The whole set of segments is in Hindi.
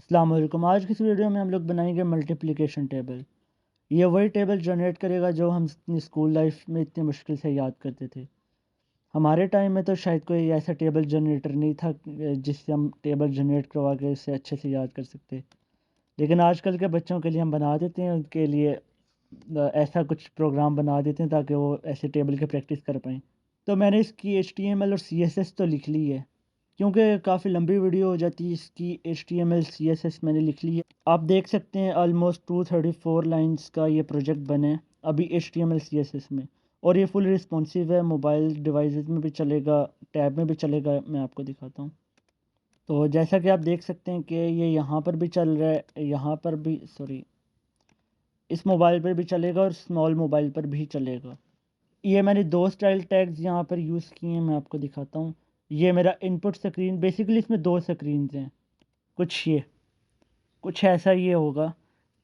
अस्सलाम वालेकुम। आज की इस वीडियो में हम लोग बनाएंगे मल्टीप्लिकेशन टेबल। ये वही टेबल जनरेट करेगा जो हम अपनी स्कूल लाइफ में इतनी मुश्किल से याद करते थे। हमारे टाइम में तो शायद कोई ऐसा टेबल जनरेटर नहीं था जिससे हम टेबल जनरेट करवा के उससे अच्छे से याद कर सकते। लेकिन आजकल के बच्चों के लिए हम बना देते हैं, उनके लिए ऐसा कुछ प्रोग्राम बना देते हैं ताकि वो ऐसे टेबल की प्रैक्टिस कर पाएँ। तो मैंने इसकी HTML और CSS तो लिख ली है, क्योंकि काफ़ी लंबी वीडियो हो जाती है। इसकी HTML CSS मैंने लिख ली है। आप देख सकते हैं ऑलमोस्ट 234 लाइंस का ये प्रोजेक्ट बने अभी HTML CSS में, और ये फुल रिस्पॉन्सिव है। मोबाइल डिवाइसेस में भी चलेगा, टैब में भी चलेगा। मैं आपको दिखाता हूँ। तो जैसा कि आप देख सकते हैं कि ये यहाँ पर भी चल रहा है, यहाँ पर भी, सॉरी, इस मोबाइल पर भी चलेगा और स्मॉल मोबाइल पर भी चलेगा। ये मैंने दो स्टाइल टैग्स यहाँ पर यूज़ किए हैं, मैं आपको दिखाता हूँ। ये मेरा इनपुट स्क्रीन, बेसिकली इसमें दो स्क्रीन हैं। कुछ ऐसा ये होगा।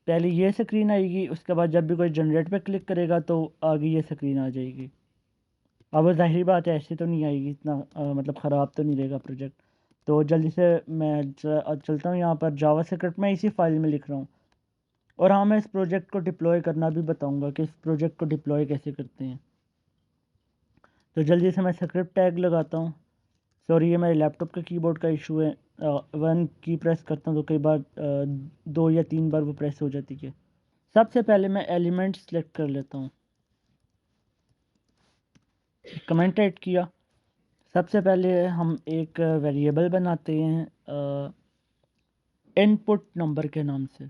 पहले ये स्क्रीन आएगी, उसके बाद जब भी कोई जनरेट पे क्लिक करेगा तो आगे ये स्क्रीन आ जाएगी। अब ज़ाहिर बात है ऐसे तो नहीं आएगी, इतना मतलब ख़राब तो नहीं रहेगा प्रोजेक्ट। तो जल्दी से मैं चलता हूँ यहाँ पर। जावा स्क्रिप्ट मैं इसी फाइल में लिख रहा हूँ। और हाँ, मैं इस प्रोजेक्ट को डिप्लॉय करना भी बताऊँगा कि इस प्रोजेक्ट को डिप्लॉय कैसे करते हैं। तो जल्दी से मैं स्क्रिप्ट टैग लगाता हूँ। सॉरी, ये मेरे लैपटॉप के कीबोर्ड का इशू है। वन की प्रेस करता हूँ तो कई बार दो या तीन बार वो प्रेस हो जाती है। सबसे पहले मैं एलिमेंट सेलेक्ट कर लेता हूँ। कमेंट ऐड किया। सबसे पहले हम एक वेरिएबल बनाते हैं इनपुट नंबर के नाम से।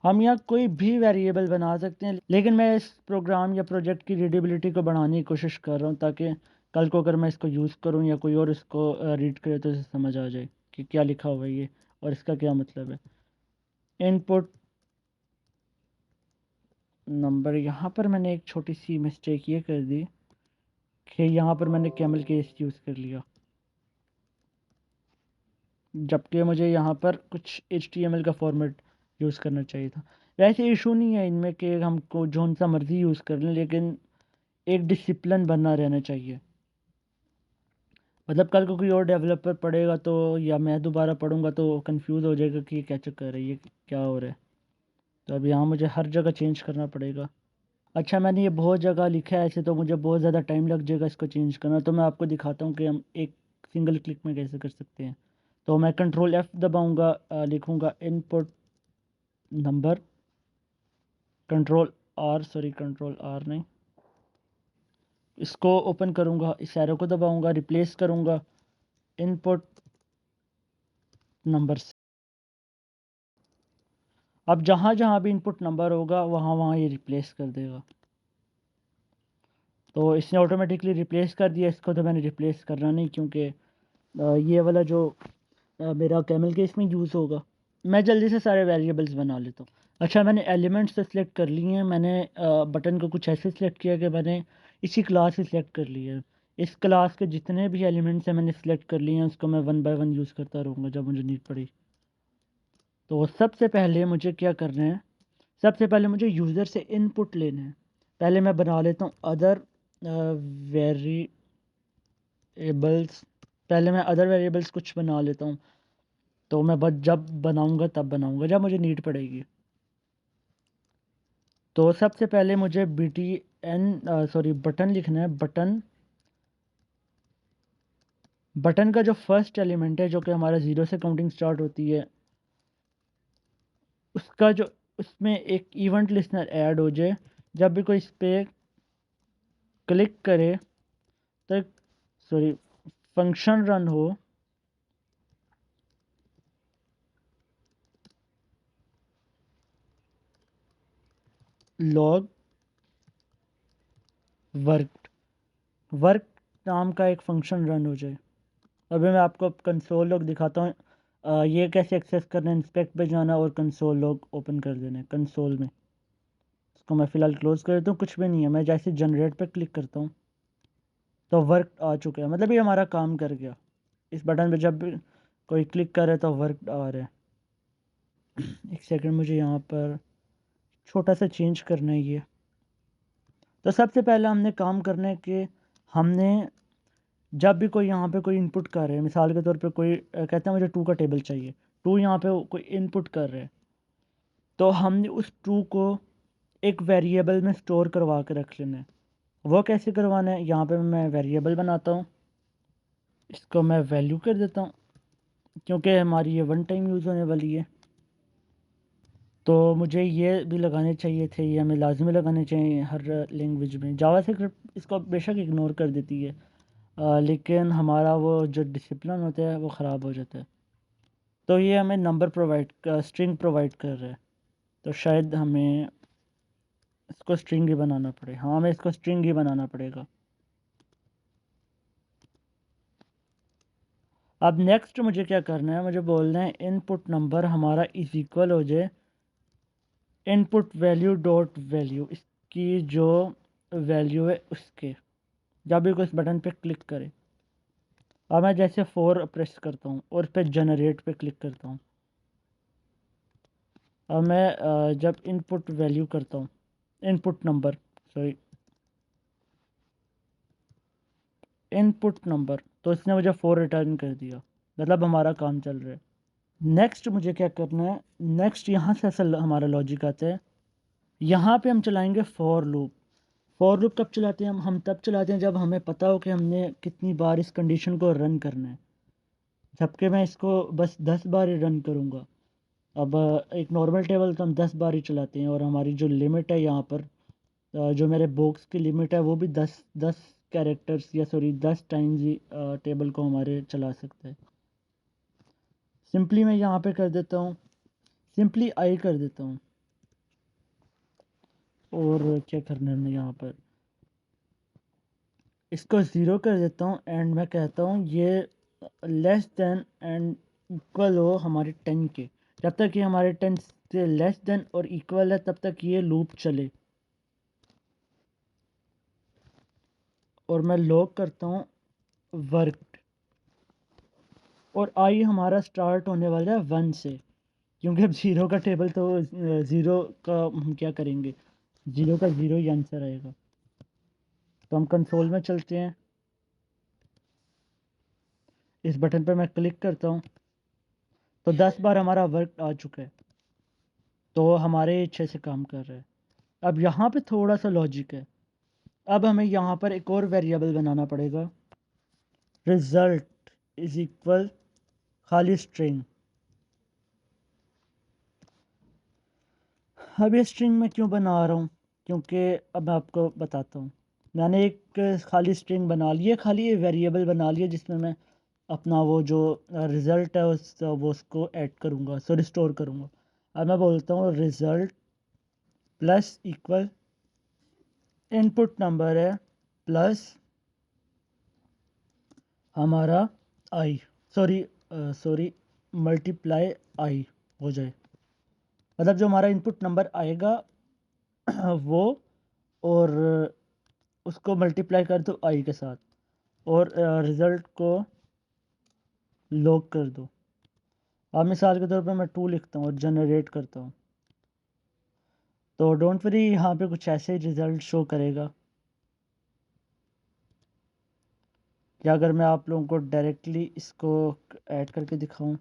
हम यहाँ कोई भी वेरिएबल बना सकते हैं, लेकिन मैं इस प्रोग्राम या प्रोजेक्ट की रीडेबिलिटी को बढ़ाने की कोशिश कर रहा हूँ ताकि कल को अगर मैं इसको यूज़ करूँ या कोई और इसको रीड करे तो इसे समझ आ जाए कि क्या लिखा हुआ है ये और इसका क्या मतलब है। इनपुट नंबर, यहाँ पर मैंने एक छोटी सी मिस्टेक ये कर दी कि यहाँ पर मैंने कैमल केस यूज़ कर लिया, जबकि मुझे यहाँ पर कुछ HTML का फॉर्मेट यूज़ करना चाहिए था। वैसे इशू नहीं है इनमें कि हमको जो सा मर्ज़ी यूज़ कर लें, लेकिन एक डिसिप्लिन बना रहना चाहिए। मतलब कल को कोई और डेवलपर पढ़ेगा तो, या मैं दोबारा पढ़ूंगा तो कंफ्यूज हो जाएगा कि ये क्या चक्कर है, ये क्या हो रहा है। तो अब यहाँ मुझे हर जगह चेंज करना पड़ेगा। अच्छा, मैंने ये बहुत जगह लिखा है ऐसे, तो मुझे बहुत ज़्यादा टाइम लग जाएगा इसको चेंज करना। तो मैं आपको दिखाता हूँ कि हम एक सिंगल क्लिक में कैसे कर सकते हैं। तो मैं Ctrl F दबाऊँगा, लिखूँगा इनपुट नंबर, कंट्रोल आर नहीं, इसको ओपन करूँगा, इस एरो को दबाऊँगा, रिप्लेस करूँगा इनपुट नंबर से। अब जहाँ जहाँ भी इनपुट नंबर होगा वहाँ वहाँ ये रिप्लेस कर देगा। तो इसने ऑटोमेटिकली रिप्लेस कर दिया। इसको तो मैंने रिप्लेस करना नहीं, क्योंकि ये वाला जो मेरा कैमल के इसमें यूज़ होगा। मैं जल्दी से सारे वेरिएबल्स बना लेता हूँ। अच्छा, मैंने एलिमेंट्स से सिलेक्ट कर लिए हैं। मैंने बटन को कुछ ऐसे सिलेक्ट किया कि मैंने इसी क्लास से सिलेक्ट कर लिया है। इस क्लास के जितने भी एलिमेंट्स हैं मैंने सिलेक्ट कर लिए हैं, उसको मैं वन बाय वन यूज़ करता रहूँगा जब मुझे नीड पड़ी। तो सबसे पहले मुझे क्या करना है, सबसे पहले मुझे यूज़र से इनपुट लेना है। पहले मैं बना लेता हूँ अदर वेरिएबल्स। पहले मैं अदर वेरिएबल्स कुछ बना लेता हूँ। तो मैं बस जब बनाऊँगा तब बनाऊँगा जब मुझे नीड पड़ेगी। तो सबसे पहले मुझे बटन लिखना है। बटन का जो फर्स्ट एलिमेंट है, जो कि हमारा ज़ीरो से काउंटिंग स्टार्ट होती है, उसका जो उसमें एक इवेंट लिस्नर ऐड हो जाए। जब भी कोई इस पर क्लिक करे तो फंक्शन रन हो, लॉग वर्क नाम का एक फंक्शन रन हो जाए। अभी मैं आपको कंसोल लॉग दिखाता हूँ। ये कैसे एक्सेस करना है। इंस्पेक्ट पे जाना और कंसोल लॉग ओपन कर देना है कंसोल में। इसको मैं फ़िलहाल क्लोज़ कर देता हूँ, कुछ भी नहीं है। मैं जैसे जनरेट पे क्लिक करता हूँ तो वर्क आ चुका है, मतलब ये हमारा काम कर गया। इस बटन पे जब भी कोई क्लिक करे तो वर्क आ रहा है। एक सेकंड, मुझे यहाँ पर छोटा सा चेंज करना है ये। तो सबसे पहले हमने काम करना है कि हमने जब भी कोई यहाँ पे कोई इनपुट कर रहे हैं, मिसाल के तौर पे कोई कहता है मुझे 2 का टेबल चाहिए, ट्रू यहाँ पे कोई इनपुट कर रहे हैं, तो हमने उस ट्रू को एक वेरिएबल में स्टोर करवा के रख लेना है। वो कैसे करवाना है, यहाँ पे मैं वेरिएबल बनाता हूँ, इसको मैं वैल्यू कर देता हूँ क्योंकि हमारी ये वन टाइम यूज़ होने वाली है। तो मुझे ये भी लगाने चाहिए थे, ये हमें लाजमी लगाने चाहिए हर लैंग्वेज में। जावा स्क्रिप्ट इसको बेशक इग्नोर कर देती है, लेकिन हमारा वो जो डिसिप्लिन होता है वो ख़राब हो जाता है। तो ये हमें नंबर प्रोवाइड स्ट्रिंग प्रोवाइड कर रहा है, तो शायद हमें इसको स्ट्रिंग ही बनाना पड़े। हाँ, हमें इसको स्ट्रिंग ही बनाना पड़ेगा। अब नेक्स्ट मुझे क्या करना है, मुझे बोलना है इनपुट नंबर हमारा इज इक्वल हो जाए इनपुट वैल्यू डॉट वैल्यू, इसकी जो वैल्यू है उसके। जब भी कोई इस बटन पे क्लिक करे, अब मैं जैसे 4 प्रेस करता हूँ और फिर जनरेट पे क्लिक करता हूँ, अब मैं जब इनपुट वैल्यू करता हूँ, input number, sorry input number, तो इसने मुझे 4 रिटर्न कर दिया, मतलब हमारा काम चल रहा है। नेक्स्ट मुझे क्या करना है, नेक्स्ट यहाँ से असल हमारा लॉजिक आता है। यहाँ पे हम चलाएंगे फॉर लूप। फॉर लूप कब चलाते हैं हम तब चलाते हैं जब हमें पता हो कि हमने कितनी बार इस कंडीशन को रन करना है। जबकि मैं इसको बस 10 बार ही रन करूँगा। अब एक नॉर्मल टेबल तो हम 10 बार ही चलाते हैं, और हमारी जो लिमिट है यहाँ पर, जो मेरे बॉक्स की लिमिट है वो भी 10 कैरेक्टर्स, या सॉरी 10 टाइम्स ही टेबल को हमारे चला सकता है। सिंपली मैं यहाँ पे कर देता हूँ, सिंपली आई कर देता हूँ। और क्या करना है हमने यहाँ पर, इसको ज़ीरो कर देता हूँ, एंड मैं कहता हूँ ये लेस देन एंड इक्वल हो हमारे 10 के। जब तक ये हमारे 10 से लेस देन और इक्वल है तब तक ये लूप चले। और मैं लॉग करता हूँ वर्क, और आई हमारा स्टार्ट होने वाला है 1 से, क्योंकि अब ज़ीरो का टेबल तो ज़ीरो का हम क्या करेंगे, ज़ीरो का ज़ीरो ही आंसर आएगा। तो हम कंसोल में चलते हैं, इस बटन पर मैं क्लिक करता हूँ, तो 10 बार हमारा वर्क आ चुका है, तो हमारे अच्छे से काम कर रहा है। अब यहाँ पे थोड़ा सा लॉजिक है। अब हमें यहाँ पर एक और वेरिएबल बनाना पड़ेगा, रिजल्ट इज इक्वल खाली स्ट्रिंग। अब ये स्ट्रिंग मैं क्यों बना रहा हूँ, क्योंकि अब मैं आपको बताता हूँ। मैंने एक खाली स्ट्रिंग बना ली है, खाली ये वेरिएबल बना लिया जिसमें मैं अपना वो जो रिज़ल्ट है वो उसको ऐड करूँगा, सो रिस्टोर करूँगा। अब मैं बोलता हूँ result plus equal input number है प्लस हमारा आई, सॉरी मल्टीप्लाई आई हो जाए। मतलब जो हमारा इनपुट नंबर आएगा वो, और उसको मल्टीप्लाई कर दो आई के साथ, और रिज़ल्ट को लॉग कर दो। अब मिसाल के तौर पर मैं 2 लिखता हूँ और जनरेट करता हूँ, तो डोंट वरी यहाँ पे कुछ ऐसे ही रिज़ल्ट शो करेगा। या अगर मैं आप लोगों को डायरेक्टली इसको ऐड करके दिखाऊं,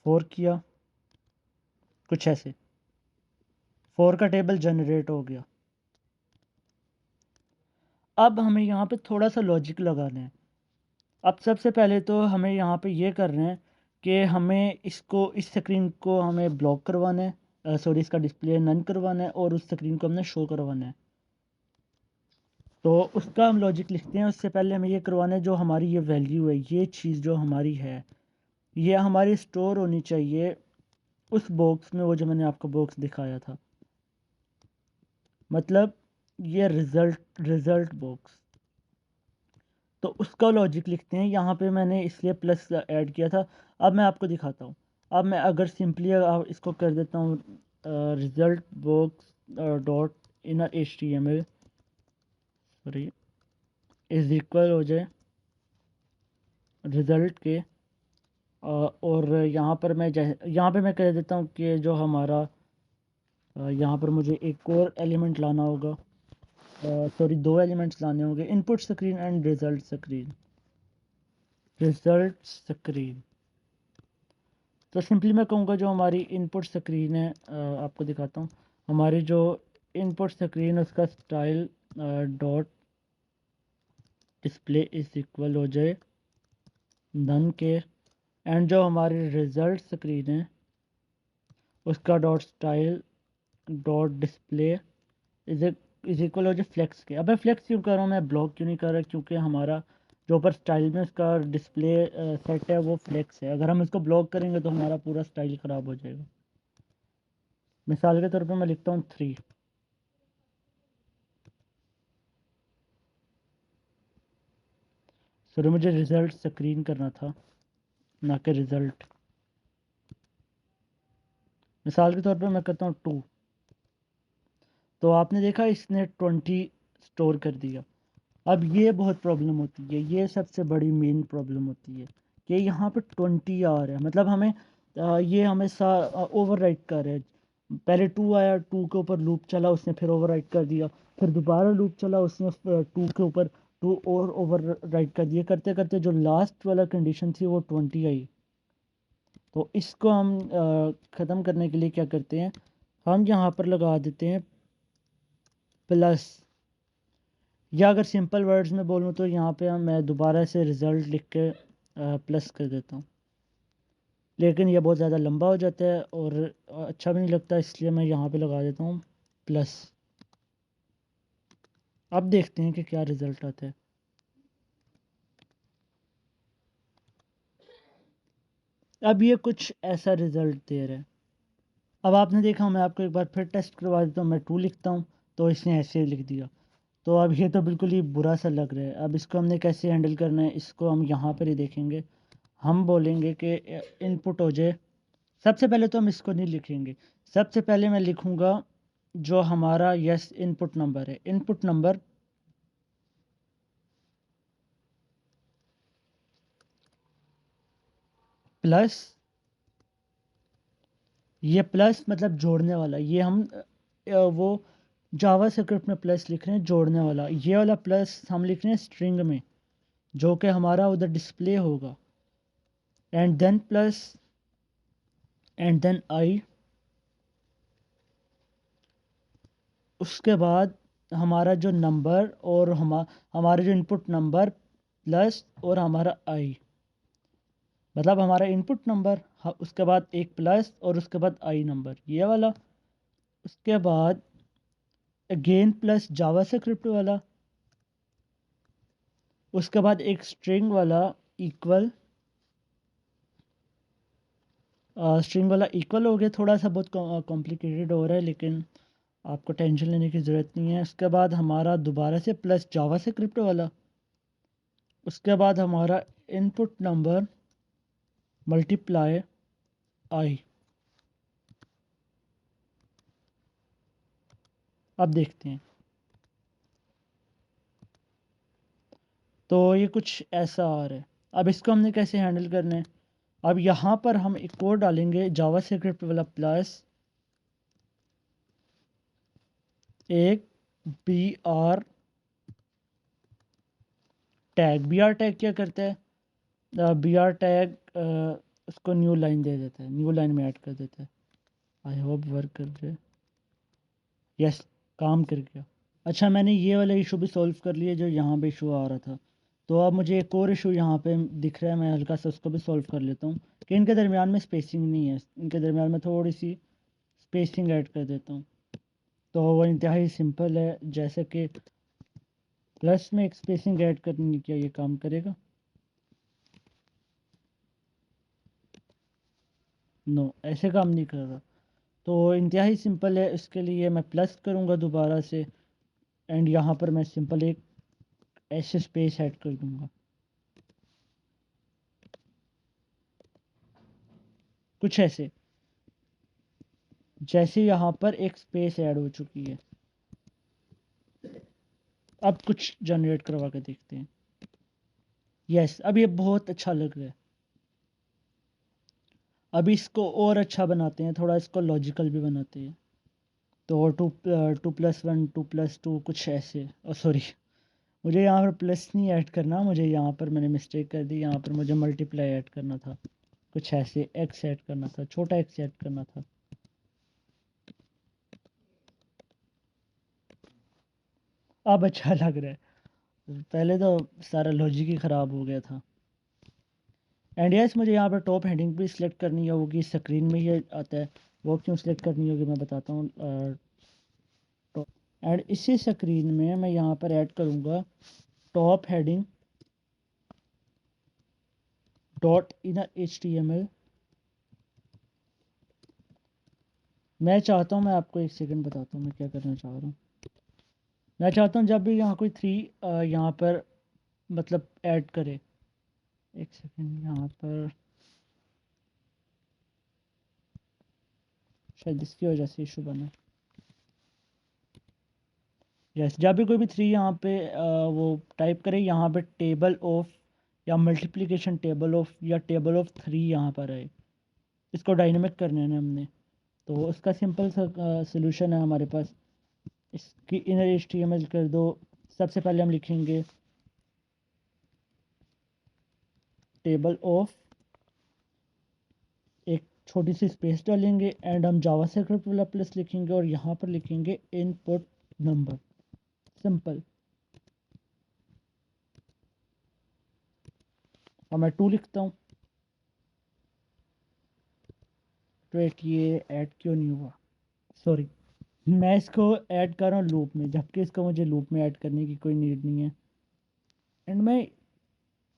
फोर किया, कुछ ऐसे 4 का टेबल जनरेट हो गया। अब हमें यहाँ पे थोड़ा सा लॉजिक लगाना है। अब सबसे पहले तो हमें यहाँ पे ये करना है कि हमें इसको, इस स्क्रीन को हमें ब्लॉक करवाना है, सॉरी इसका डिस्प्ले नन करवाना है, और उस स्क्रीन को हमने शो करवाना है। तो उसका हम लॉजिक लिखते हैं। उससे पहले हमें ये करवाना है, जो हमारी ये वैल्यू है, ये चीज़ जो हमारी है, ये हमारी स्टोर होनी चाहिए उस बॉक्स में, वो जो मैंने आपको बॉक्स दिखाया था, मतलब ये रिज़ल्ट बॉक्स। तो उसका लॉजिक लिखते हैं। यहाँ पे मैंने इसलिए प्लस ऐड किया था। अब मैं आपको दिखाता हूँ। अब मैं अगर सिंपली इसको कर देता हूँ result box dot inner HTML, sorry, is equal हो जाए रिज़ल्ट के, और यहाँ पे मैं कह देता हूँ कि जो हमारा यहाँ पर मुझे एक और एलिमेंट लाना होगा, सॉरी 2 एलिमेंट्स लाने होंगे, input screen and result screen. Result screen तो सिंपली मैं कहूँगा जो हमारी इनपुट स्क्रीन है, आपको दिखाता हूँ। हमारी जो इनपुट स्क्रीन है उसका style dot display is equal हो जाए नन के, एंड जो हमारी रिजल्ट स्क्रीन है उसका dot style dot display is equal हो जाए फ्लेक्स के। अब मैं फ्लेक्स क्यों कर रहा हूँ, मैं ब्लॉक क्यों नहीं कर रहा, क्योंकि हमारा जो ऊपर स्टाइल में उसका डिस्प्ले सेट है वो फ्लेक्स है। अगर हम इसको ब्लॉक करेंगे तो हमारा पूरा स्टाइल ख़राब हो जाएगा। मिसाल के तौर पे मैं लिखता हूँ 3। सर मुझे रिज़ल्ट स्क्रीन करना था, ना कि रिज़ल्ट। मिसाल के तौर पे मैं कहता हूँ 2, तो आपने देखा इसने 20 स्टोर कर दिया। अब ये बहुत प्रॉब्लम होती है, ये सबसे बड़ी मेन प्रॉब्लम होती है कि यहाँ पे 20 आ रहा है, मतलब हमें ये हमेशा ओवरराइट कर रहा है। पहले 2 आया, 2 के ऊपर लूप चला, उसने फिर ओवरराइट कर दिया, फिर दोबारा लूप चला, उसने 2 के ऊपर 2 और ओवरराइट कर दिया। करते करते जो लास्ट वाला कंडीशन थी वो 20 आई। तो इसको हम ख़त्म करने के लिए क्या करते हैं, हम यहाँ पर लगा देते हैं प्लस, या अगर सिंपल वर्ड्स में बोलूँ तो यहाँ पे मैं दोबारा से रिज़ल्ट लिख के प्लस कर देता हूँ, लेकिन ये बहुत ज़्यादा लंबा हो जाता है और अच्छा भी नहीं लगता, इसलिए मैं यहाँ पे लगा देता हूँ प्लस। अब देखते हैं कि क्या रिज़ल्ट आता है। अब ये कुछ ऐसा रिज़ल्ट दे रहा है। अब आपने देखा, मैं आपको एक बार फिर टेस्ट करवा देता हूँ। मैं 2 लिखता हूँ तो इसने ऐसे लिख दिया। तो अब ये तो बिल्कुल ही बुरा सा लग रहा है। अब इसको हमने कैसे हैंडल करना है, इसको हम यहाँ पर ही देखेंगे। हम बोलेंगे कि इनपुट हो जाए, सबसे पहले तो हम इसको नहीं लिखेंगे, सबसे पहले मैं लिखूँगा जो हमारा यस इनपुट नंबर है, इनपुट नंबर प्लस, ये प्लस मतलब जोड़ने वाला, ये हम वो जावा स्क्रिप्ट में प्लस लिख रहे हैं जोड़ने वाला। ये वाला प्लस हम लिख रहे हैं स्ट्रिंग में, जो कि हमारा उधर डिस्प्ले होगा। And then plus and then I, उसके बाद हमारा जो नंबर और हमारे जो इनपुट नंबर प्लस और हमारा आई, मतलब हमारा इनपुट नंबर, उसके बाद एक प्लस और उसके बाद आई नंबर, ये वाला। उसके बाद अगेन प्लस जावा स्क्रिप्ट वाला, उसके बाद एक स्ट्रिंग वाला इक्वल, स्ट्रिंग वाला इक्वल हो गया। थोड़ा सा बहुत कॉम्प्लिकेटेड हो रहा है, लेकिन आपको टेंशन लेने की ज़रूरत नहीं है। उसके बाद हमारा दोबारा से प्लस जावा स्क्रिप्ट वाला, उसके बाद हमारा इनपुट नंबर मल्टीप्लाई आई। अब देखते हैं, तो ये कुछ ऐसा आ रहा है। अब इसको हमने कैसे हैंडल करना है, अब यहाँ पर हम एक कोड डालेंगे जावा स्क्रिप्ट वाला प्लस एक B R tag. B R tag क्या करता है, बी आर टैग उसको न्यू लाइन दे देता है, न्यू लाइन में ऐड कर देता है। आई होप वर्क कर जाए। यस, काम कर गया। अच्छा, मैंने ये वाला इशू भी सॉल्व कर लिया जो यहाँ पे इशू आ रहा था। तो अब मुझे एक और इशू यहाँ पे दिख रहा है, मैं हल्का सा उसको भी सॉल्व कर लेता हूँ कि इनके दरमियान में स्पेसिंग नहीं है, इनके दरमियान में थोड़ी सी स्पेसिंग ऐड कर देता हूँ। तो वो इंतहाई सिंपल है, जैसे कि प्लस में एक स्पेसिंग ऐड करने, क्या ये काम करेगा? नो, ऐसे काम नहीं कर रहा। तो इंतहाई सिंपल है, इसके लिए मैं प्लस करूँगा दोबारा से, एंड यहाँ पर मैं सिंपल एक ऐसे स्पेस ऐड कर दूँगा, कुछ ऐसे, जैसे यहाँ पर एक स्पेस ऐड हो चुकी है। अब कुछ जनरेट करवा के देखते हैं। यस, अब ये बहुत अच्छा लग रहा है। अब इसको और अच्छा बनाते हैं, थोड़ा इसको लॉजिकल भी बनाते हैं। तो 2+1 2+2 कुछ ऐसे, सॉरी, मुझे यहाँ पर प्लस नहीं ऐड करना, मुझे यहाँ पर मैंने मिस्टेक कर दी, यहाँ पर मुझे मल्टीप्लाई ऐड करना था, कुछ ऐसे एक्स ऐड करना था, छोटा एक्स ऐड करना था। अब अच्छा लग रहा है, पहले तो सारा लॉजिक ही ख़राब हो गया था। एंड यस, मुझे यहाँ पर टॉप हेडिंग भी सिलेक्ट करनी होगी, स्क्रीन में ही आता है, वो क्यों सिलेक्ट करनी होगी मैं बताता हूँ। एंड इसी स्क्रीन में मैं यहाँ पर ऐड करूँगा top heading dot in HTML। मैं चाहता हूँ, मैं आपको एक सेकंड बताता हूँ मैं क्या करना चाह रहा हूँ। मैं चाहता हूँ जब भी यहाँ कोई थ्री यहाँ पर मतलब ऐड करे, एक सेकंड, यहाँ पर शायद इसकी वजह से इशू बना। यस, जब भी कोई भी थ्री यहाँ पे वो टाइप करे, यहाँ पे टेबल ऑफ या मल्टीप्लिकेशन टेबल ऑफ या टेबल ऑफ थ्री यहाँ पर है, इसको डायनेमिक करने हैं हमने। तो उसका सिंपल सा सोल्यूशन है हमारे पास, इसकी इनर HTML कर दो। सबसे पहले हम लिखेंगे टेबल ऑफ, एक छोटी सी स्पेस डालेंगे एंड हम जावास्क्रिप्ट वाला प्लस लिखेंगे और यहाँ पर लिखेंगे इनपुट नंबर, सिंपल। और मैं 2 लिखता हूँ। वेट, ये ऐड क्यों नहीं हुआ, सॉरी, मैं इसको ऐड कर रहा हूँ लूप में, जबकि इसको मुझे लूप में ऐड करने की कोई नीड नहीं है। एंड मैं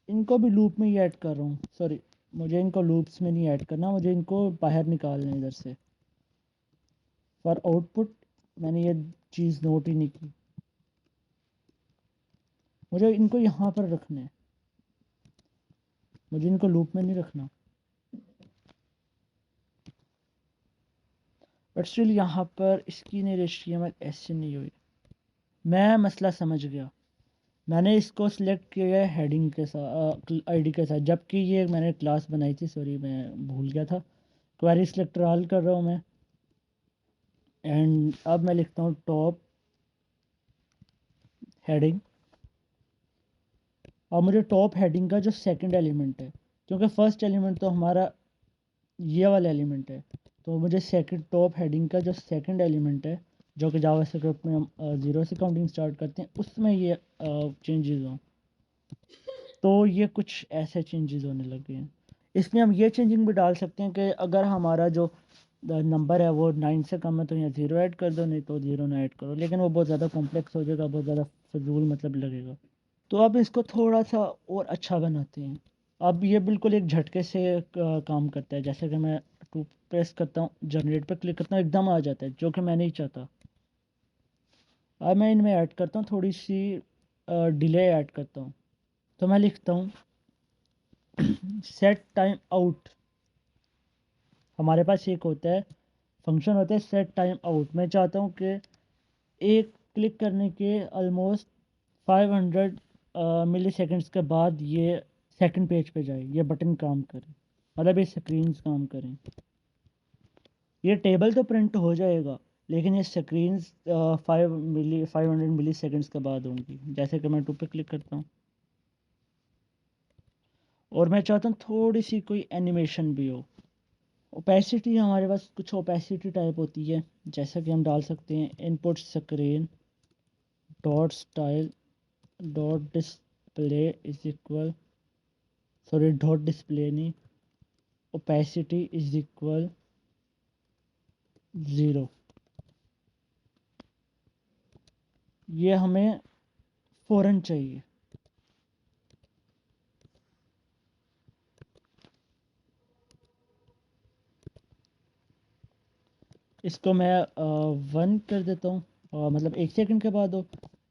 इनको भी लूप में ही ऐड कर रहा हूँ, सॉरी, मुझे इनको लूप्स में नहीं ऐड करना, मुझे इनको बाहर निकालना है इधर से। फॉर आउटपुट मैंने ये चीज़ नोट ही नहीं की, मुझे इनको यहाँ पर रखना है, मुझे इनको लूप में नहीं रखना। बट स्टिल यहाँ पर इसकी नहीं HTML ऐसे नहीं हुई। मैं मसला समझ गया, मैंने इसको सिलेक्ट किया है हेडिंग के साथ, आईडी के साथ, जबकि ये मैंने क्लास बनाई थी, सॉरी मैं भूल गया था। क्वेरी सिलेक्टर ऑल कर रहा हूँ मैं, एंड अब मैं लिखता हूँ टॉप हेडिंग। और मुझे टॉप हेडिंग का जो सेकंड एलिमेंट है, क्योंकि फर्स्ट एलिमेंट तो हमारा ये वाला एलिमेंट है, तो मुझे सेकंड टॉप हेडिंग का जो सेकंड एलिमेंट है, जो कि जावास्क्रिप्ट में हम 0 से काउंटिंग स्टार्ट करते हैं, उसमें ये चेंजेस हों। तो ये कुछ ऐसे चेंजेस होने लगे हैं। इसमें हम ये चेंजिंग भी डाल सकते हैं कि अगर हमारा जो नंबर है वो 9 से कम है तो यहाँ 0 ऐड कर दो, नहीं तो 0 ना ऐड करो, लेकिन वो बहुत ज़्यादा कॉम्प्लेक्स हो जाएगा, बहुत ज़्यादा फजूल मतलब लगेगा। तो अब इसको थोड़ा सा और अच्छा बनाते हैं। अब ये बिल्कुल एक झटके से काम करता है, जैसे कि मैं टू प्रेस करता हूँ, जनरेट पर क्लिक करता हूँ, एकदम आ जाता है, जो कि मैं नहीं चाहता। अब मैं इनमें ऐड करता हूँ थोड़ी सी डिले ऐड करता हूँ। तो मैं लिखता हूँ सेट टाइम आउट। हमारे पास एक होता है फंक्शन होता है सेट टाइम आउट। मैं चाहता हूँ कि एक क्लिक करने के ऑलमोस्ट 500 मिली सेकेंड्स के बाद ये सेकंड पेज पे जाए, ये बटन काम करे, मतलब ये स्क्रीन्स काम करें। ये टेबल तो प्रिंट हो जाएगा, लेकिन ये स्क्रीन्स 500 मिली सेकेंड्स के बाद होंगी। जैसे कि मैं 2 पे क्लिक करता हूँ और मैं चाहता हूँ थोड़ी सी कोई एनिमेशन भी हो। ओपेसिटी, हमारे पास कुछ ओपेसिटी टाइप होती है, जैसा कि हम डाल सकते हैं input screen dot style dot display is equal, sorry dot display नहीं, ओपेसिटी इज इक्वल 0। ये हमें फ़ौरन चाहिए। इसको मैं 1 कर देता हूँ, मतलब 1 सेकंड के बाद हो।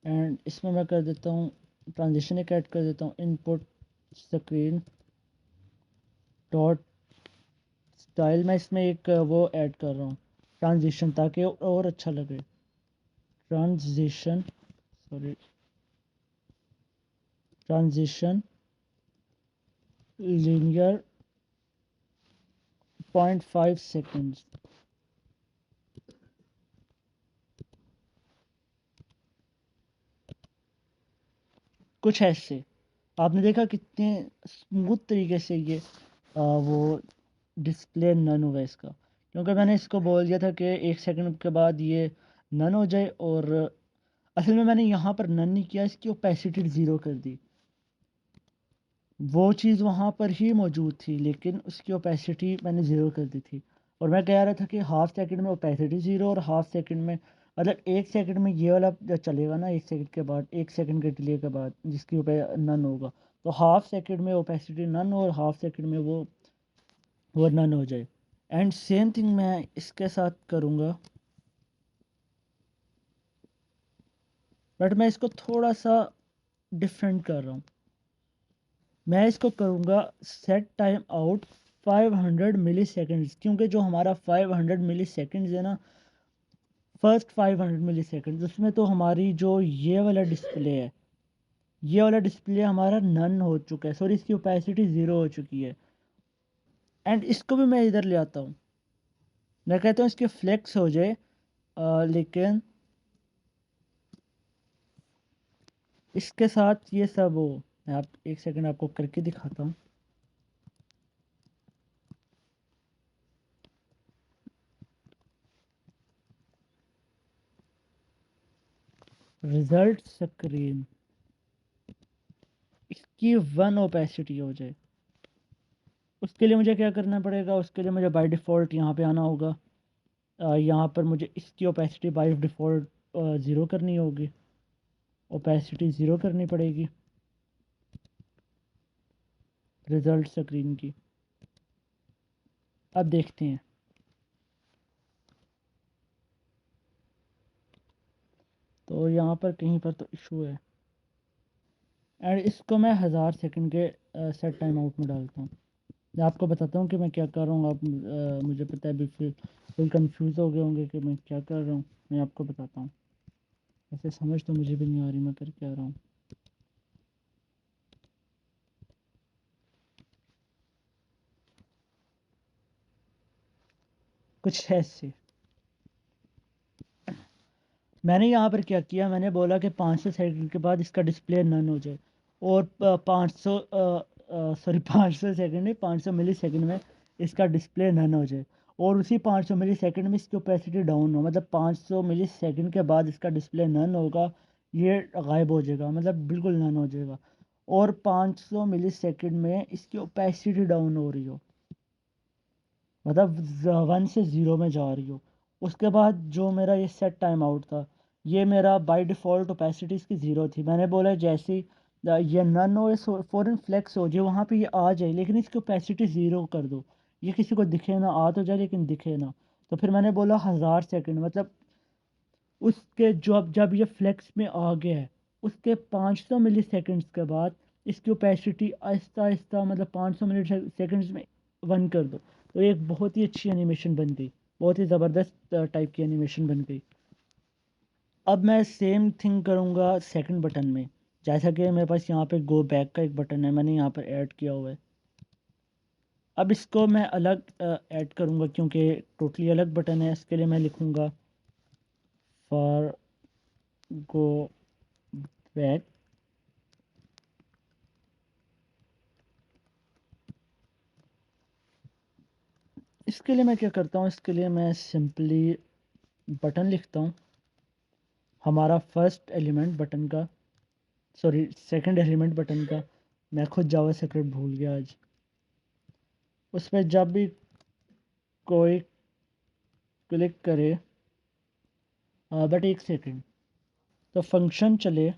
एंड इसमें मैं कर देता हूँ ट्रांजिशन, एक ऐड कर देता हूँ इनपुट स्क्रीन डॉट स्टाइल। मैं इसमें एक वो ऐड कर रहा हूँ ट्रांजिशन, ताकि और अच्छा लगे। Transition, sorry, transition linear 0.5 seconds. कुछ ऐसे आपने देखा कितने स्मूथ तरीके से ये वो डिस्प्ले नन हुआ इसका, क्योंकि मैंने इसको बोल दिया था कि 1 सेकंड के बाद ये नन हो जाए, और असल में मैंने यहाँ पर नन नहीं किया, इसकी ओपेसिटी ज़ीरो कर दी। वो चीज़ वहाँ पर ही मौजूद थी लेकिन उसकी ओपेसिटी मैंने ज़ीरो कर दी थी। और मैं कह रहा था कि हाफ सेकंड में ओपेसिटी ज़ीरो और हाफ सेकंड में, मतलब 1 सेकंड में ये वाला जो चलेगा ना, 1 सेकंड के बाद, 1 सेकंड के डिले के बाद जिसकी नन होगा, तो हाफ सेकंड में ओपेसिटी नन और हाफ सेकंड में वो नन हो जाए। एंड सेम थिंग मैं इसके साथ करूँगा, बट मैं इसको थोड़ा सा डिफरेंट कर रहा हूँ। मैं इसको करूँगा सेट टाइम आउट 500 मिली सेकेंड्स, क्योंकि जो हमारा 500 मिली सेकेंड्स है ना, फर्स्ट 500 मिली सेकेंड्स, उसमें तो हमारी जो ये वाला डिस्प्ले है, ये वाला डिस्प्ले हमारा नन हो चुका है, सॉरी इसकी ओपेसिटी ज़ीरो हो चुकी है। एंड इसको भी मैं इधर ले आता हूँ, मैं कहता हूँ इसके फ्लेक्स हो जाए, लेकिन इसके साथ ये सब हो। मैं आप 1 सेकंड आपको करके दिखाता हूँ। रिजल्ट स्क्रीन, इसकी 1 ओपेसिटी हो जाए, उसके लिए मुझे क्या करना पड़ेगा? उसके लिए मुझे बाय डिफ़ॉल्ट यहाँ पे आना होगा। यहाँ पर मुझे इसकी ओपेसिटी बाय डिफ़ॉल्ट ज़ीरो करनी होगी, ओपेसिटी ज़ीरो करनी पड़ेगी रिज़ल्ट स्क्रीन की। अब देखते हैं, तो यहाँ पर कहीं पर तो इशू है। एंड इसको मैं 1000 सेकंड के सेट टाइम आउट में डालता हूँ। मैं आपको बताता हूँ कि मैं क्या कर रहा हूँ। आप मुझे पता है बिल्कुल फुल कंफ्यूज हो गए होंगे कि मैं क्या कर रहा हूँ। मैं आपको बताता हूँ, ऐसे समझ तो मुझे भी नहीं आ रही मैं कर क्या रहा हूँ। कुछ ऐसे मैंने यहाँ पर क्या किया, मैंने बोला कि 500 सेकंड के बाद इसका डिस्प्ले नन हो जाए, और 500 सॉरी 500 सेकंड नहीं, 500 मिली सेकंड में इसका डिस्प्ले नन हो जाए, और उसी 500 मिली सेकंड में इसकी ओपेसिटी डाउन हो, मतलब 500 मिली सेकंड के बाद इसका डिस्प्ले नन होगा, ये गायब हो जाएगा, मतलब बिल्कुल नन हो जाएगा, और 500 मिली सेकंड में इसकी ओपेसिटी डाउन हो रही हो, मतलब 1 से 0 में जा रही हो। उसके बाद जो मेरा ये सेट टाइम आउट था, ये मेरा बाय डिफ़ॉल्ट ओपेसिटी इसकी ज़ीरो थी। मैंने बोला जैसे ही ये नन हो, ये फ़ौरन फ्लेक्स हो जाए, वहाँ पे ये आ जाए, लेकिन इसकी ओपेसिटी ज़ीरो कर दो, ये किसी को दिखे ना, आ तो जाए लेकिन दिखे ना। तो फिर मैंने बोला 1000 सेकंड, मतलब उसके जब जब ये फ्लेक्स में आ गया है, उसके 500 मिली सेकेंड्स के बाद इसकी ओपेसिटी आहिस्ता आहिस्ता, मतलब 500 मिली सेकेंड्स में वन कर दो, तो एक बहुत ही अच्छी एनिमेशन बन गई, बहुत ही ज़बरदस्त टाइप की एनिमेशन बन गई। अब मैं सेम थिंग करूँगा सेकंड बटन में, जैसा कि मेरे पास यहाँ पे गो बैक का एक बटन है, मैंने यहाँ पर ऐड किया हुआ है। अब इसको मैं अलग ऐड करूँगा, क्योंकि टोटली अलग बटन है। इसके लिए मैं लिखूँगा फॉर गो बैक। इसके लिए मैं क्या करता हूँ, इसके लिए मैं सिंपली बटन लिखता हूँ, हमारा फर्स्ट एलिमेंट बटन का, सॉरी सेकंड एलिमेंट बटन का। मैं खुद जावास्क्रिप्ट भूल गया आज। उस पर जब भी कोई क्लिक करे, बट 1 सेकंड, तो फंक्शन चले।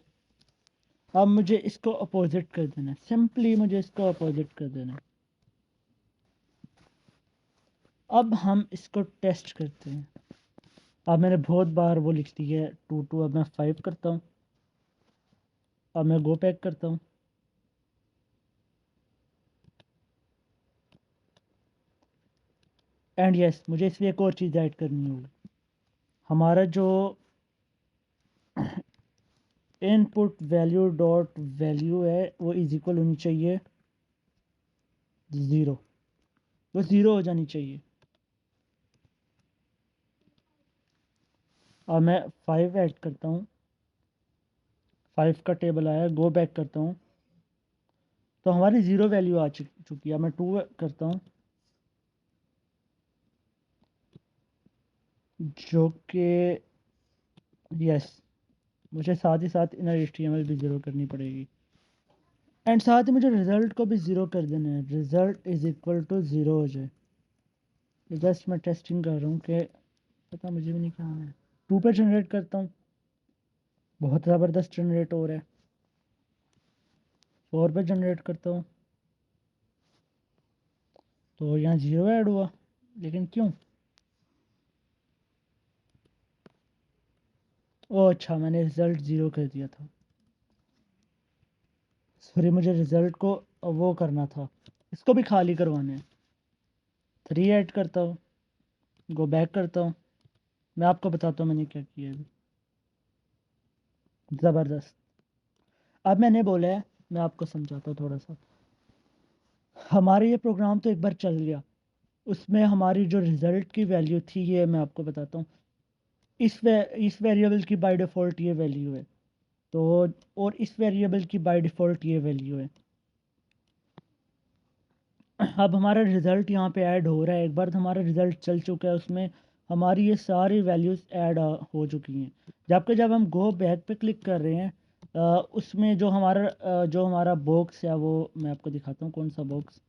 अब मुझे इसको अपोजिट कर देना है, सिंपली मुझे इसको अपोजिट कर देना है। अब हम इसको टेस्ट करते हैं। अब मैंने बहुत बार वो लिख दी है 2 अब मैं 5 करता हूँ। अब मैं गो पैक करता हूँ। एंड यस, मुझे इसलिए एक और चीज़ ऐड करनी होगी। हमारा जो इनपुट वैल्यू डॉट वैल्यू है, वो इज इक्वल होनी चाहिए 0, वो 0 हो जानी चाहिए। अब मैं 5 ऐड करता हूँ, 5 का टेबल आया, गो बैक करता हूँ तो हमारी 0 वैल्यू आ चुकी है। मैं 2 करता हूँ जो कि यस, मुझे साथ ही साथ इनर HTML भी 0 करनी पड़ेगी एंड साथ ही मुझे रिज़ल्ट को भी 0 कर देना है। रिज़ल्ट इज़ इक्वल टू 0 हो जाए। जस्ट मैं टेस्टिंग कर रहा हूँ कि पता मुझे भी नहीं क्या है। 2 पे जनरेट करता हूँ, बहुत ज़बरदस्त जनरेट हो रहा है। 4 पे जनरेट करता हूँ तो यहाँ 0 ऐड हुआ, लेकिन क्यों? ओह अच्छा, मैंने रिज़ल्ट 0 कर दिया था। सॉरी, मुझे रिज़ल्ट को वो करना था, इसको भी खाली करवाना है। 3 ऐड करता हूँ, गो बैक करता हूँ। मैं आपको बताता हूँ मैंने क्या किया अभी। ज़बरदस्त। अब मैंने बोला है, मैं आपको समझाता हूँ थोड़ा सा। हमारा ये प्रोग्राम तो एक बार चल गया, उसमें हमारी जो रिज़ल्ट की वैल्यू थी ये मैं आपको बताता हूँ। इस वेरिएबल की बाय डिफ़ॉल्ट ये वैल्यू है, तो और इस वेरिएबल की बाय डिफ़ॉल्ट ये वैल्यू है। अब हमारा रिज़ल्ट यहाँ पे ऐड हो रहा है। एक बार तो हमारा रिज़ल्ट चल चुका है, उसमें हमारी ये सारी वैल्यूज़ ऐड हो चुकी हैं। जबकि जब हम गो बैक पे क्लिक कर रहे हैं उसमें जो हमारा बॉक्स है वो मैं आपको दिखाता हूँ कौन सा बॉक्स।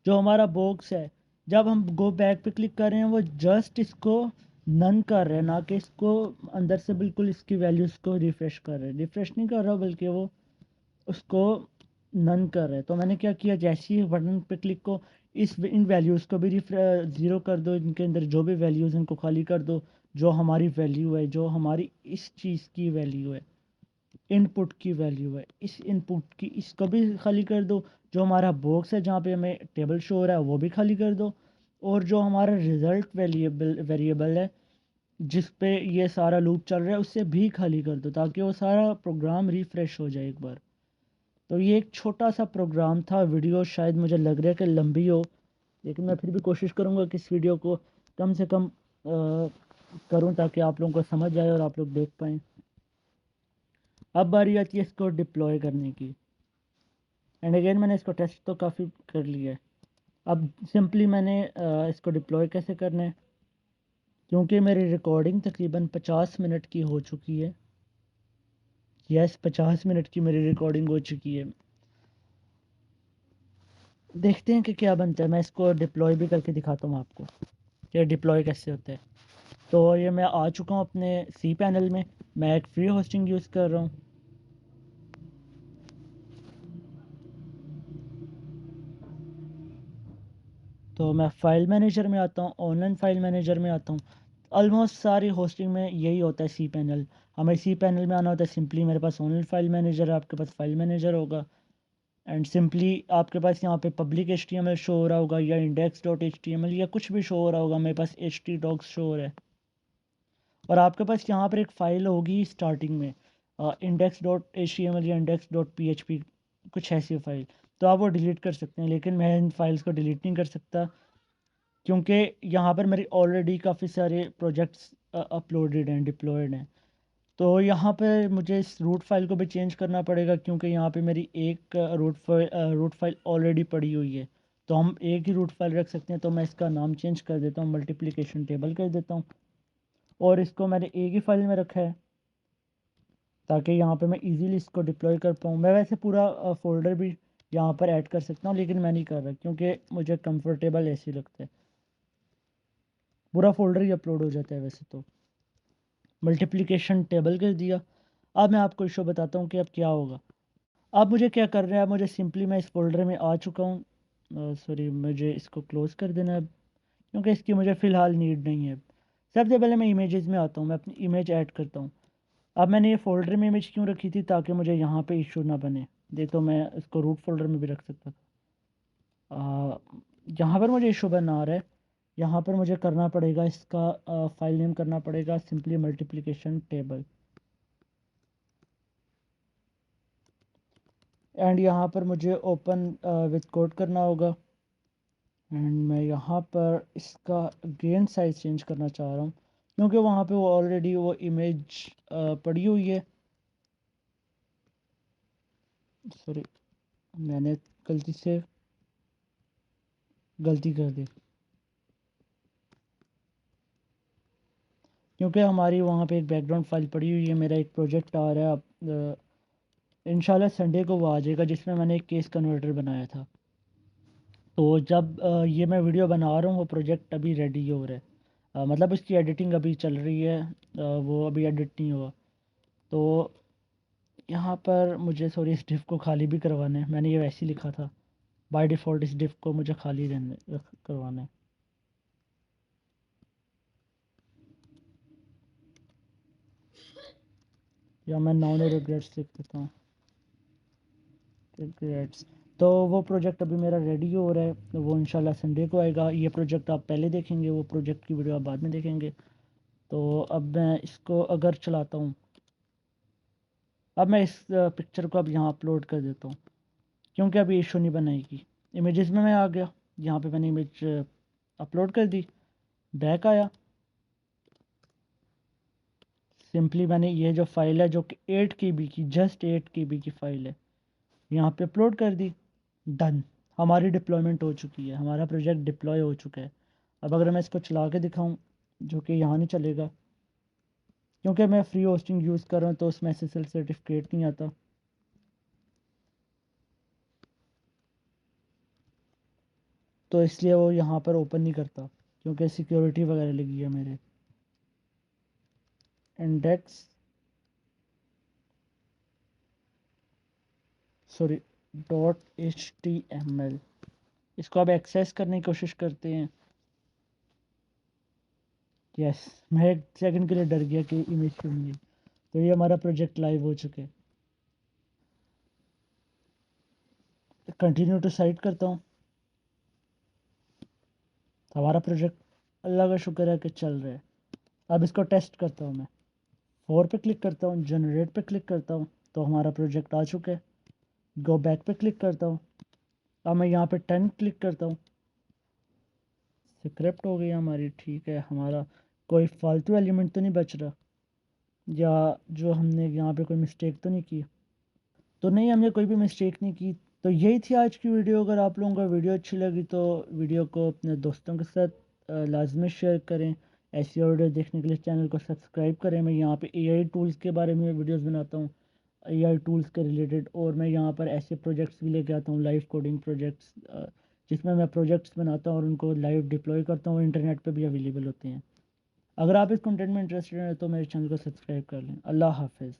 जो हमारा बॉक्स है, जब हम गो बैक पे क्लिक कर रहे हैं वो जस्ट इसको नन कर रहे हैं, ना कि इसको अंदर से बिल्कुल इसकी वैल्यूज़ को रिफ़्रेश कर रहे हैं। रिफ़्रेश नहीं कर रहा बल्कि वो उसको नन कर रहे हैं। तो मैंने क्या किया, जैसे ही बटन पे क्लिक को इन वैल्यूज़ को भी 0 कर दो, इनके अंदर जो भी वैल्यूज़ हैं इनको खाली कर दो। जो हमारी वैल्यू है, जो हमारी इस चीज़ की वैल्यू है, इनपुट की वैल्यू है, इस इनपुट की इसको भी खाली कर दो। जो हमारा बॉक्स है जहाँ पे हमें टेबल शो हो रहा है वो भी खाली कर दो। और जो हमारा रिज़ल्ट वेरिएबल है जिस पे ये सारा लूप चल रहा है उससे भी खाली कर दो, ताकि वो सारा प्रोग्राम रिफ़्रेश हो जाए एक बार। तो ये एक छोटा सा प्रोग्राम था। वीडियो शायद मुझे लग रहा है कि लंबी हो, लेकिन मैं फिर भी कोशिश करूँगा कि इस वीडियो को कम से कम करूँ ताकि आप लोगों को समझ आए और आप लोग देख पाएँ। अब बारी आती है इसको डिप्लॉय करने की। एंड अगेन मैंने इसको टेस्ट तो काफ़ी कर लिया है। अब सिंपली मैंने इसको डिप्लॉय कैसे करना है, क्योंकि मेरी रिकॉर्डिंग तकरीबन 50 मिनट की हो चुकी है। यस, 50 मिनट की मेरी रिकॉर्डिंग हो चुकी है। देखते हैं कि क्या बनता है। मैं इसको डिप्लॉय भी करके दिखाता हूँ आपको कि डिप्लॉय कैसे होता है। तो ये मैं आ चुका हूँ अपने सी पैनल में। मैं एक फ्री होस्टिंग यूज़ कर रहा हूँ। तो मैं फ़ाइल मैनेजर में आता हूँ, ऑनलाइन फ़ाइल मैनेजर में आता हूँ। ऑलमोस्ट सारी होस्टिंग में यही होता है सी पैनल। हमें सी पैनल में आना होता है। सिंपली मेरे पास ऑनलाइन फ़ाइल मैनेजर है, आपके पास फ़ाइल मैनेजर होगा। एंड सिंपली आपके पास यहाँ पे पब्लिक HTML शो हो रहा होगा, या index.html या कुछ भी शो हो रहा होगा। मेरे पास htdocs शो हो रहा है। और आपके पास यहाँ पर एक फ़ाइल होगी स्टार्टिंग में, index.html या index.php, कुछ ऐसी फ़ाइल। तो आप वो डिलीट कर सकते हैं, लेकिन मैं इन फाइल्स को डिलीट नहीं कर सकता, क्योंकि यहाँ पर मेरी ऑलरेडी काफ़ी सारे प्रोजेक्ट्स अपलोडेड हैं, डिप्लॉयड हैं। तो यहाँ पे मुझे इस रूट फाइल को भी चेंज करना पड़ेगा, क्योंकि यहाँ पे मेरी एक रूट फाइल ऑलरेडी पड़ी हुई है। तो हम एक ही रूट फाइल रख सकते हैं। तो मैं इसका नाम चेंज कर देता हूँ, मल्टीप्लिकेशन टेबल कर देता हूँ। और इसको मैंने एक ही फाइल में रखा है ताकि यहाँ पे मैं इजीली इसको डिप्लॉय कर पाऊँ। मैं वैसे पूरा फ़ोल्डर भी यहाँ पर ऐड कर सकता हूँ, लेकिन मैं नहीं कर रहा क्योंकि मुझे कंफर्टेबल ऐसे ही लगता है। पूरा फ़ोल्डर ही अपलोड हो जाता है वैसे तो। मल्टीप्लिकेशन टेबल कर दिया। अब मैं आपको इशू बताता हूँ कि अब क्या होगा। अब मुझे क्या करना है, मुझे सिंपली मैं इस फ़ोल्डर में आ चुका हूँ। सॉरी, मुझे इसको क्लोज़ कर देना है अब, क्योंकि इसकी मुझे फ़िलहाल नीड नहीं है। सबसे पहले मैं इमेजेस में आता हूँ, मैं अपनी इमेज ऐड करता हूँ। अब मैंने ये फ़ोल्डर में इमेज क्यों रखी थी, ताकि मुझे यहाँ पे इशू ना बने। तो मैं इसको रूट फ़ोल्डर में भी रख सकता था। यहाँ पर मुझे इशू बना आ रहा है। यहाँ पर मुझे करना पड़ेगा इसका फ़ाइल नेम करना पड़ेगा सिंपली मल्टीप्लिकेशन टेबल। एंड यहाँ पर मुझे ओपन विथ कोड करना होगा। एंड मैं यहाँ पर इसका अगेन साइज़ चेंज करना चाह रहा हूँ, क्योंकि वहाँ पे वो ऑलरेडी वो इमेज पड़ी हुई है। सॉरी, मैंने गलती से गलती कर दी, क्योंकि हमारी वहाँ पे एक बैकग्राउंड फाइल पड़ी हुई है। मेरा एक प्रोजेक्ट आ रहा है इंशाल्लाह संडे को वो आ जाएगा, जिसमें मैंने एक केस कन्वर्टर बनाया था। तो जब ये मैं वीडियो बना रहा हूँ वो प्रोजेक्ट अभी रेडी हो रहा है। मतलब उसकी एडिटिंग अभी चल रही है, वो अभी एडिट नहीं हुआ। तो यहाँ पर मुझे सॉरी इस डिफ को खाली भी करवाना है। मैंने ये वैसे ही लिखा था, बाय डिफ़ॉल्ट इस डिफ को मुझे खाली रहने करवाना है। या मैं नाउ नो रिग्रेट्स लिख देता हूँ, रिग्रेट्स। तो वो प्रोजेक्ट अभी मेरा रेडी हो रहा है, तो वो इंशाल्लाह संडे को आएगा। ये प्रोजेक्ट आप पहले देखेंगे, वो प्रोजेक्ट की वीडियो आप बाद में देखेंगे। तो अब मैं इसको अगर चलाता हूँ, अब मैं इस पिक्चर को अब यहाँ अपलोड कर देता हूँ, क्योंकि अभी इशू नहीं बनाएगी। इमेजेस में मैं आ गया, यहाँ पे मैंने इमेज अपलोड कर दी, बैक आया। सिंपली मैंने ये जो फाइल है जो कि 8 KB की, जस्ट 8 KB की फ़ाइल है, यहाँ पे अपलोड कर दी। डन, हमारी डिप्लॉयमेंट हो चुकी है, हमारा प्रोजेक्ट डिप्लॉय हो चुका है। अब अगर मैं इसको चला के दिखाऊँ, जो कि यहाँ नहीं चलेगा, क्योंकि मैं फ्री होस्टिंग यूज़ कर रहा हूँ, तो उसमें SSL सर्टिफिकेट नहीं आता। तो इसलिए वो यहाँ पर ओपन नहीं करता, क्योंकि सिक्योरिटी वगैरह लगी है मेरे। इंडेक्स, सॉरी, .html, इसको अब एक्सेस करने की कोशिश करते हैं। यस, मैं एक सेकंड के लिए डर गया कि इमेज क्यों नहीं है। तो ये हमारा प्रोजेक्ट लाइव हो चुके हैं। कंटिन्यू टू साइट करता हूँ। हमारा प्रोजेक्ट अल्लाह का शुक्र है कि चल रहा है। अब इसको टेस्ट करता हूँ मैं। 4 पे क्लिक करता हूँ, जनरेट पे क्लिक करता हूँ, तो हमारा प्रोजेक्ट आ चुका है। गो बैक पे क्लिक करता हूँ, अब मैं यहाँ पे 10 क्लिक करता हूँ, स्क्रिप्ट हो गई हमारी। ठीक है, हमारा कोई फालतू एलिमेंट तो नहीं बच रहा, या जो हमने यहाँ पे कोई मिस्टेक तो नहीं की। तो नहीं, हमने कोई भी मिस्टेक नहीं की। तो यही थी आज की वीडियो। अगर आप लोगों को वीडियो अच्छी लगी तो वीडियो को अपने दोस्तों के साथ लाजमी शेयर करें। ऐसी वीडियो देखने के लिए चैनल को सब्सक्राइब करें। मैं यहाँ पे एआई टूल्स के बारे में वीडियोस बनाता हूँ, एआई टूल्स के रिलेटेड। और मैं यहाँ पर ऐसे प्रोजेक्ट्स भी लेके आता हूँ, लाइव कोडिंग प्रोजेक्ट्स, जिसमें मैं प्रोजेक्ट्स बनाता हूँ और उनको लाइव डिप्लॉय करता हूँ। इंटरनेट पर भी अवेलेबल होते हैं। अगर आप इस कंटेंट में इंटरेस्टेड हैं तो मेरे चैनल को सब्सक्राइब कर लें। अल्लाह हाफिज़।